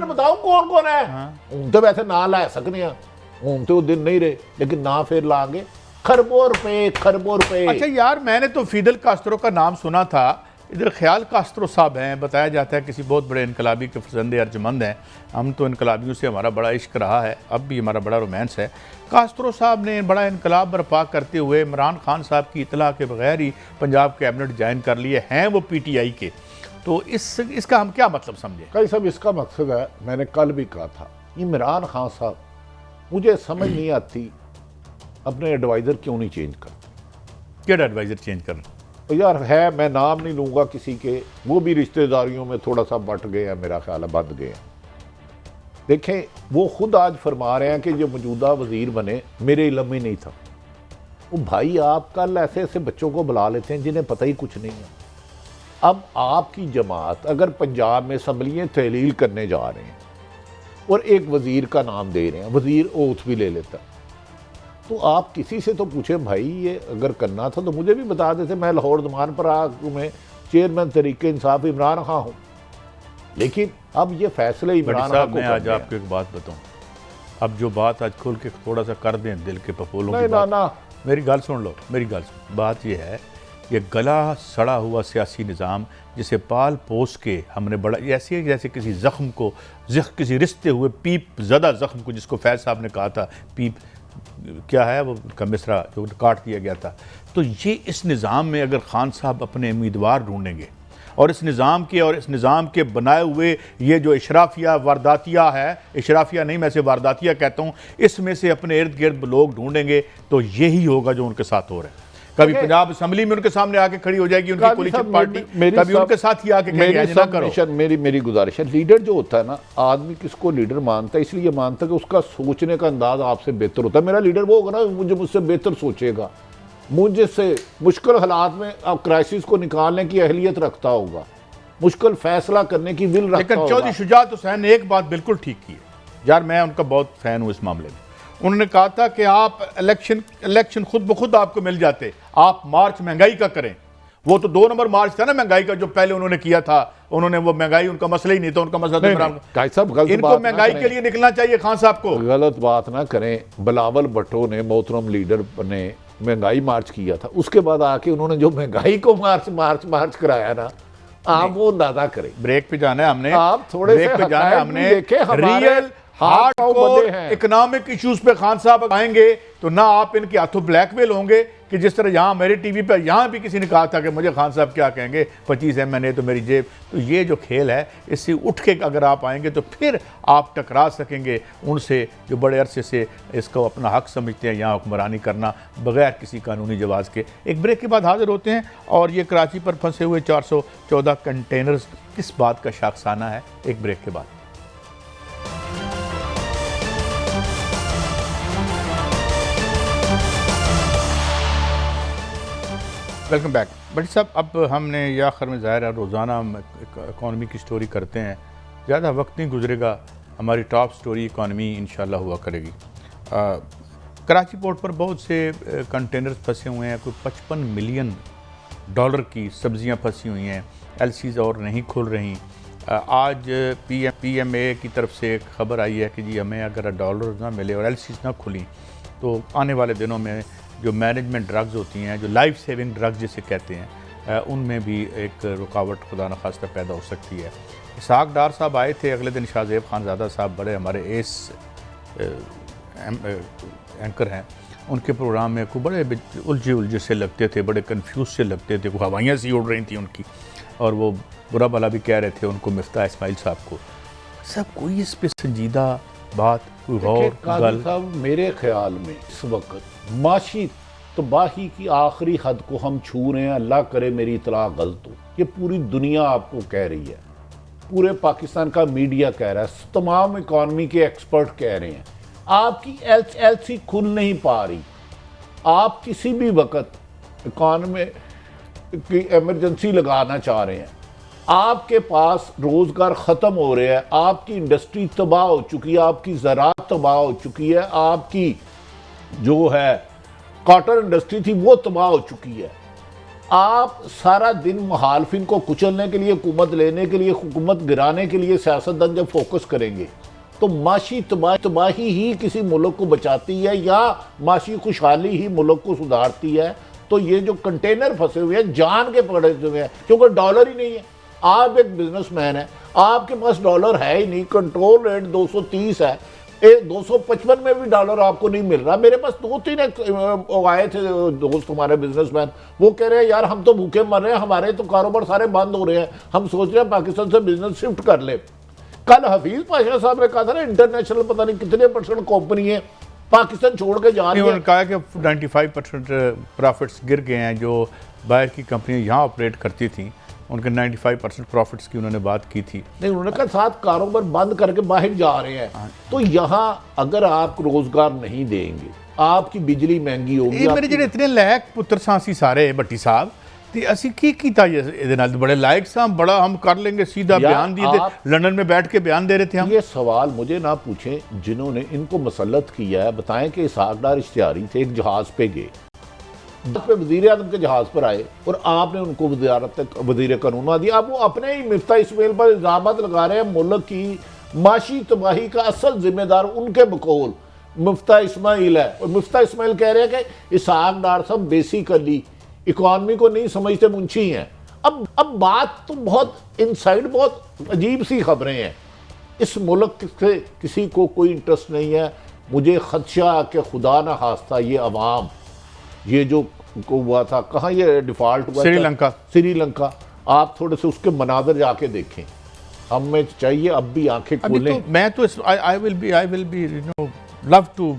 बताओ कौन कौन है। हम तो वैसे ना ला सकने, हम तो दिन नहीं रहे, लेकिन ना फिर लाएंगे खरबों रुपए। अच्छा यार, मैंने तो फिदल कास्त्रो का नाम सुना था, इधर ख्याल कास्त्रो साहब हैं, बताया जाता है किसी बहुत बड़े इनकलाबी के फर्जंदे अर्जमंद हैं। हम तो इनकलाबियों से हमारा बड़ा इश्क रहा है, अब भी हमारा बड़ा रोमांस है। कास्त्रो साहब ने बड़ा इनकलाब बर्पा करते हुए इमरान खान साहब की इतला के बगैर ही पंजाब कैबिनेट ज्वाइन कर लिए हैं वो PTI के। तो इसका हम क्या मतलब समझे? कई सब इसका मकसद है, मैंने कल भी कहा था, इमरान खान साहब मुझे समझ नहीं आती अपने एडवाइज़र क्यों नहीं चेंज करते। क्या एडवाइज़र चेंज करना? तो यार है, मैं नाम नहीं लूँगा किसी के, वो भी रिश्तेदारियों में थोड़ा सा बट गए हैं, मेरा ख्याल है बंध गए हैं। देखें, वो खुद आज फरमा रहे हैं कि जो मौजूदा वज़ीर बने मेरे इल्म में नहीं था। वो भाई आप कल ऐसे ऐसे बच्चों को बुला लेते हैं जिन्हें पता ही कुछ नहीं है। अब आपकी जमात अगर पंजाब में असम्बलियाँ तहलील करने जा रहे हैं और एक वज़ीर का नाम दे रहे हैं, वज़ीर ओथ भी ले लेता, तो आप किसी से तो पूछें भाई ये अगर करना था तो मुझे भी बता देते, मैं लाहौर दमान पर में चेयरमैन तहरीक इंसाफ इमरान खां हूँ। लेकिन अब ये फैसले इमरान खां को। मैं आज आपको एक बात बताऊँ, अब जो बात आज खुल के थोड़ा सा कर दें दिल के पपोलों की बात, ना मेरी गल सुन लो, मेरी गल सुन। बात ये है, ये गला सड़ा हुआ सियासी निज़ाम जिसे पाल पोस के हमने बड़ा, ऐसे जैसे किसी ज़ख्म को, किसी रिश्ते हुए पीप ज़दा ज़ख्म को, जिसको फैज़ साहब ने कहा था पीप क्या है वो का मिसरा जो काट दिया गया था। तो ये इस निज़ाम में अगर खान साहब अपने उम्मीदवार ढूंढेंगे और इस निज़ाम के बनाए हुए ये जो इशराफिया वारदातिया है, इशराफिया नहीं मैं इसे वारदातिया कहता हूँ, इसमें से अपने इर्द गिर्द लोग ढूंढेंगे तो यही होगा जो उनके साथ हो रहा है। कभी पंजाब असम्बली में उनके सामने आके खड़ी हो जाएगी उनकी कोलिशन पार्टी, कभी उनके साथ ही आके मेरी गुजारिश है, लीडर जो होता है ना, आदमी किसको लीडर मानता है इसलिए मानता है कि उसका सोचने का अंदाज आपसे बेहतर होता है। मेरा लीडर वो होगा ना मुझसे बेहतर सोचेगा, मुझसे मुश्किल हालात में अब क्राइसिस को निकालने की अहलियत रखता होगा, मुश्किल फैसला करने की विल रखता होगा। चौधरी शुजात हुसैन ने एक बात बिल्कुल ठीक की है यार, मैं उनका बहुत फैन हूँ इस मामले में। उन्होंने कहा था कि आप इलेक्शन खुद ब खुद आपको मिल जाते, आप मार्च महंगाई का करें। वो तो 2 नंबर मार्च था ना महंगाई का, जो पहले उन्होंने किया था। उन्होंने वो महंगाई उनका मसला ही नहीं था, उनका मसला था इनको महंगाई के लिए निकलना चाहिए। खान साहब को गलत बात ना करें। बिलावल भुट्टो ने मोहतरम लीडर ने महंगाई मार्च किया था, उसके बाद आके उन्होंने जो महंगाई को मार्च कराया ना, आप वो अंदाजा करें। ब्रेक पे जाना है हमने, आप थोड़े ब्रेक पे जाना है हमने। रियल हार्डकोर इकोनॉमिक इश्यूज पे खान साहब आएंगे तो ना आप इनके हाथों ब्लैकमेल होंगे कि जिस तरह यहाँ मेरे टीवी पे यहाँ भी किसी ने कहा था कि मुझे खान साहब क्या कहेंगे, 25 MNA तो मेरी जेब। तो ये जो खेल है, इससे उठ के अगर आप आएंगे तो फिर आप टकरा सकेंगे उनसे जो बड़े अरसे से इसको अपना हक समझते हैं यहाँ हुक्मरानी करना बगैर किसी कानूनी जवाज़ के। एक ब्रेक के बाद हाजिर होते हैं और ये कराची पर फंसे हुए 414 कंटेनर्स किस बात का शाखसाना है, एक ब्रेक के बाद। Welcome back. बट साहब, अब हमने या आखिर में ज़ाहिर है रोज़ाना हम इकॉनमी की स्टोरी करते हैं, ज़्यादा वक्त नहीं गुजरेगा हमारी टॉप स्टोरी इकॉनमी इंशाल्लाह हुआ करेगी। कराची पोर्ट पर बहुत से कंटेनर्स फंसे हुए हैं, कोई $55 मिलियन की सब्ज़ियां फंसी हुई हैं, LCs और नहीं खुल रही। आज PMA की तरफ से एक ख़बर आई है कि जी हमें अगर डॉलर ना मिले और LCs ना खुली तो आने वाले दिनों में जो मैनेजमेंट ड्रग्स होती हैं, जो लाइफ सेविंग ड्रग्स जिसे कहते हैं, उनमें भी एक रुकावट खुदा न खास्ता पैदा हो सकती है। इसहाक डार साहब आए थे, अगले दिन शाहज़ेब खानज़ादा साहब बड़े हमारे एस एंकर हैं, उनके प्रोग्राम में को बड़े उलझे से लगते थे, बड़े कंफ्यूज से लगते थे, वो हवाइयाँ सी उड़ रही थी उनकी, और वो बुरा भला भी कह रहे थे उनको, मिफ्ता इस्माइल साहब को। सब कोई इस पे संजीदा बात, कोई गौर गल। साहब मेरे ख्याल में इस वक्त माशी तबाही की आखिरी हद को हम छू रहे हैं। अल्लाह करे मेरी इतला गलत हो, ये पूरी दुनिया आपको कह रही है, पूरे पाकिस्तान का मीडिया कह रहा है, तमाम इकॉनमी के एक्सपर्ट कह रहे हैं, आपकी एलसी खुल नहीं पा रही। आप किसी भी वक्त इकॉनमी की इमरजेंसी लगाना चाह रहे हैं, आपके पास रोजगार खत्म हो रहा है, आपकी इंडस्ट्री तबाह हो चुकी है, आपकी ज़राअत तबाह हो चुकी है, आपकी जो है कॉटन इंडस्ट्री थी वो तबाह हो चुकी है। आप सारा दिन मुखालफिन को कुचलने के लिए, हुकूमत लेने के लिए, हुकूमत गिराने के लिए सियासतदान जब फोकस करेंगे तो माशी तबाही ही किसी मुल्क को बचाती है या माशी खुशहाली ही मुल्क को सुधारती है। तो ये जो कंटेनर फंसे हुए हैं जान के पकड़े हुए हैं, क्योंकि डॉलर ही नहीं है। आप एक बिजनेसमैन है, आपके पास डॉलर है ही नहीं, कंट्रोल रेट 230 है, 255 में भी डॉलर आपको नहीं मिल रहा। मेरे पास 2-3 आए थे दोस्त हमारे बिजनेसमैन, वो कह रहे हैं यार हम तो भूखे मर रहे हैं, हमारे तो कारोबार सारे बंद हो रहे हैं, हम सोच रहे हैं पाकिस्तान से बिजनेस शिफ्ट कर ले। कल हफीज पाशा साहब ने कहा था ना, इंटरनेशनल पता नहीं कितने % कंपनी है पाकिस्तान छोड़ के जा रही है। उन्होंने कहा कि 95% प्रॉफिट्स गिर गए हैं। जो बाहर की कंपनियां यहाँ ऑपरेट करती थी उनके 95% प्रॉफिट्स की उन्होंने बात की थी। नहीं, उन्होंने कहा साथ कारोबार बंद करके बाहर जा रहे हैं। तो यहाँ अगर आप रोजगार नहीं देंगे, आपकी बिजली महंगी होगी। मेरे जो इतने लायक पुत्र सांसी सारे भट्टी साहब ते असी की कीता ये नाल बड़े लायक सा, बड़ा हम कर लेंगे, सीधा बयान दिए थे, लंदन में बैठ के बयान दे रहे थे हम। ये सवाल मुझे ना पूछें जिन्होंने इनको मसलत किया है। बताएं कि इसहाकडार इश्तिहारी थे, एक जहाज पे गए, वज़ीर आज़म के जहाज पर आए और आपने उनको वज़ीर कानून दिया। आप वो अपने ही मिफ्ता इस्माइल पर इल्ज़ाम लगा रहे हैं। मुल्क की माशी तबाही का असल जिम्मेदार उनके बकौल मिफ्ता इस्माइल है, और मिफ्ता इस्माइल कह रहे हैं कि इसहाकडार साहब बेसिकली इकॉनमी को नहीं समझते, मुंशी हैं। अब बात तो बहुत इनसाइड, बहुत अजीब सी खबरें हैं। इस मुल्क से किसी को कोई इंटरेस्ट नहीं है। मुझे खदशा कि खुदा ना खास्ता ये अवाम, ये जो को हुआ था, कहाँ ये डिफॉल्ट हुआ, श्रीलंका, आप थोड़े से उसके मनाजर जाके देखें। हमें चाहिए अब भी आंखें खोलें। तो मैं तो I will be love to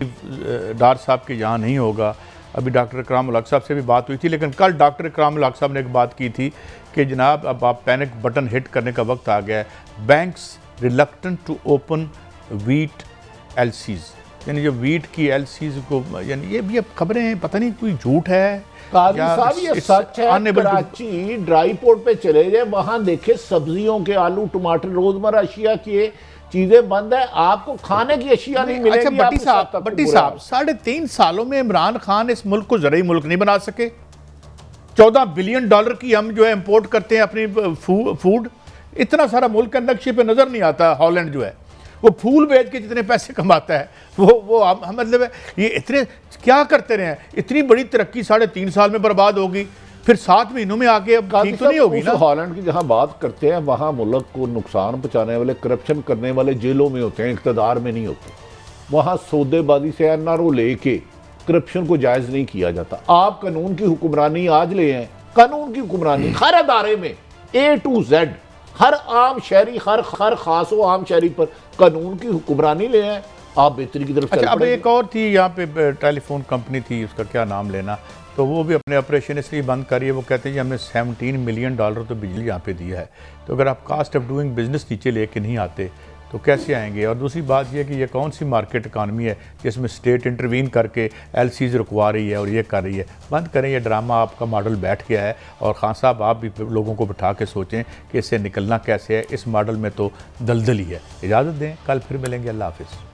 Dar साहब के यहाँ नहीं होगा। अभी डॉक्टर इकराम उल हक साहब से भी बात हुई थी, लेकिन कल डॉक्टर इकराम उल हक साहब ने एक बात की थी कि जनाब अब आप पैनिक बटन हिट करने का वक्त आ गया है। Banks reluctant to open wheat LCs, यानी जो वीट की एलसीज को, यानी ये भी अब खबरें हैं, पता नहीं कोई झूठ है काजी साहब, ये सच है। कराची ड्राई पोर्ट पे चले जाए, वहां देखे सब्जियों के, आलू टमाटर, रोजमर्रा अशिया की चीजें बंद है, आपको खाने की अशिया नहीं मिलेगी। अच्छा भट्टी साहब 3.5 सालों में इमरान खान इस मुल्क को जरिए मुल्क नहीं बना सके। $14 बिलियन की हम जो है इंपोर्ट करते हैं अपनी फूड, इतना सारा मुल्क के नक्शे पे नजर नहीं आता। हॉलैंड जो है वो फूल बेच के जितने पैसे कमाता है वो हम मतलब है, ये इतने क्या करते रहे हैं। इतनी बड़ी तरक्की 3.5 साल में बर्बाद होगी, फिर 7 महीनों में आके अब ठीक तो नहीं होगी ना। हॉलैंड की जहां बात करते हैं, वहां मुल्क को नुकसान पहुंचाने वाले, करप्शन करने वाले जेलों में होते हैं, इक़्तिदार में नहीं होते। वहां सौदेबाजी से एनआरओ लेके करप्शन को जायज नहीं किया जाता। आप कानून की हुक्मरानी आज ले आए, कानून की हुक्मरानी हर अदारे में A to Z, हर आम शहरी, हर खास व आम शहरी पर कानून की हुक्मरानी ले आए, आप बेहतरी की तरफ। अच्छा, अब एक और थी यहाँ पे टेलीफोन कंपनी थी, उसका क्या नाम लेना, तो वो भी अपने ऑपरेशन इसलिए बंद करिए। वो कहते हैं कि हमने $17 मिलियन तो बिजली यहाँ पे दिया है। तो अगर आप कास्ट ऑफ डूइंग बिजनेस नीचे लेके नहीं आते तो कैसे आएंगे। और दूसरी बात यह कि ये कौन सी मार्केट इकानमी है जिसमें स्टेट इंटरवीन करके एलसीज रुकवा रही है और ये कर रही है। बंद करें ये ड्रामा, आपका मॉडल बैठ गया है। और खान साहब आप भी लोगों को बिठा के सोचें कि इससे निकलना कैसे है। इस मॉडल में तो दलदल ही है। इजाज़त दें, कल फिर मिलेंगे। अल्लाह हाफिज़।